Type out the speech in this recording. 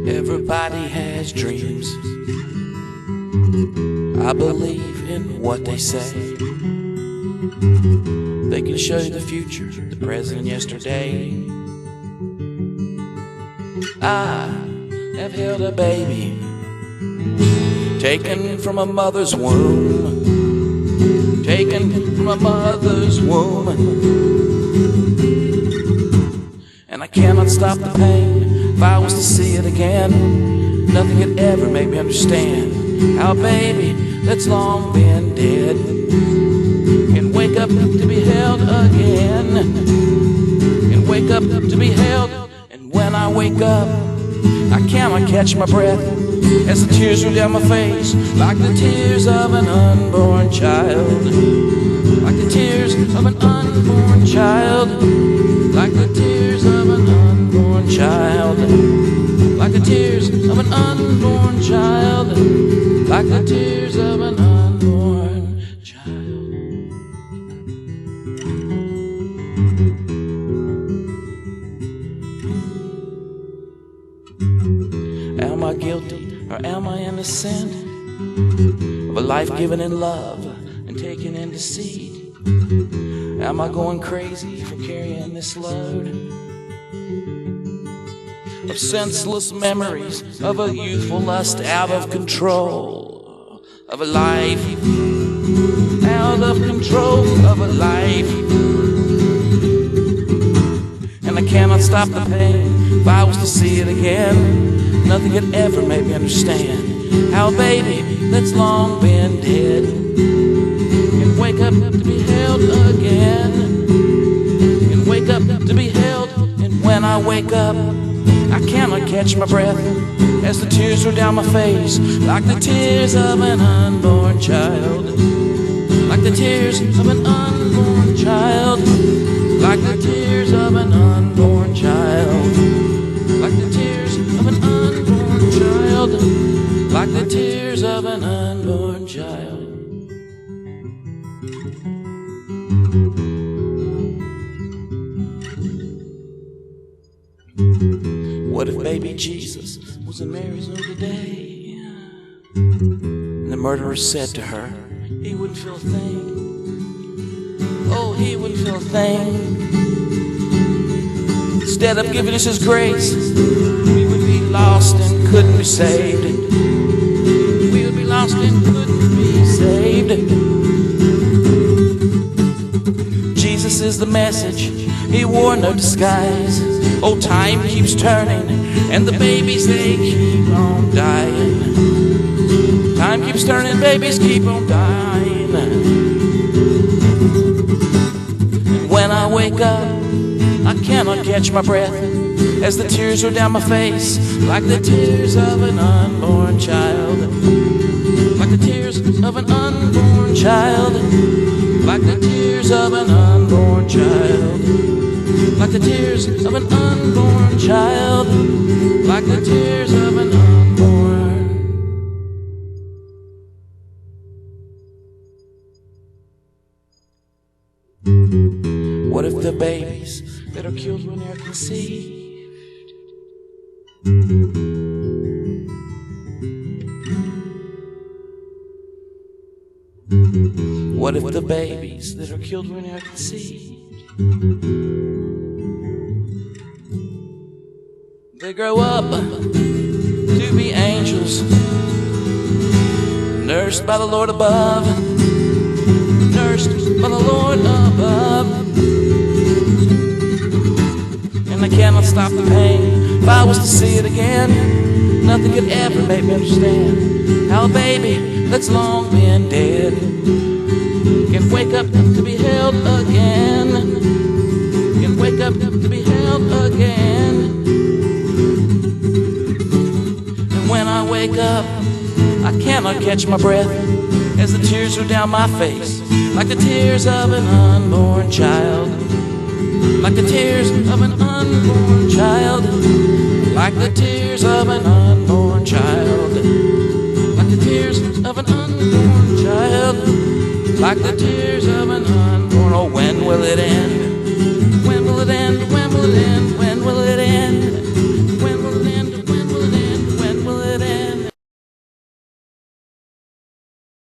Everybody has dreams. I believe in what they say. They can show you the future, the present, yesterday. I have held a baby taken from a mother's womb, taken from a mother's womb, and I cannot stop the pain. If I was to see it again, nothing could ever make me understand how a baby that's long been dead can wake up to be held again, can wake up to be held. And when I wake up, I cannot catch my breath as the tears roll down my face, like the tears of an unborn child, like the tears of an unborn child, like the tears of an unborn child, like the tears of an unborn child, like the tears of an unborn child. Am I guilty or am I innocent of a life given in love and taken in deceit? Am I going crazy for carrying this load of senseless memories of a youthful lust out of control, of a life out of control, of a life? And I cannot stop the pain. If I was to see it again, nothing could ever make me understand how a baby that's long been dead can wake up to be held again, can wake up to be held. And when I wake up, I cannot catch my breath as the tears roll down my face, like the tears of an unborn child, like the tears of an unborn child, like the tears of an unborn child, like the tears of an unborn child, like the tears of an unborn child. What if baby Jesus was in Mary's womb today, and the murderer said to her, he wouldn't feel a thing. Oh, he wouldn't feel a thing. Instead of giving us his grace, we would be lost and couldn't be saved. We would be lost and couldn't be saved. Jesus is the message, he wore no disguise. Oh, time keeps turning, and the babies, they keep on dying. Time keeps turning, babies keep on dying. And when I wake up, I cannot catch my breath as the tears roll down my face, like the tears of an unborn child, like the tears of an unborn child, like the tears of an unborn child, like the tears of an unborn child, like the tears of an unborn. What if the babies that are killed when they're conceived, what if the babies that are killed when they're conceived, they grow up to be angels, nursed by the Lord above, nursed by the Lord above. And I cannot stop the pain. If I was to see it again, nothing could ever make me understand how a baby that's long been dead can wake up to be held again, can wake up to be held again. And when I wake up, I cannot catch my breath as the tears roll down my face, like the tears of an unborn child, like the tears of an unborn child, like the tears of an unborn child, like the tears of an unborn child, like the tears of an unborn. Oh, when will it end?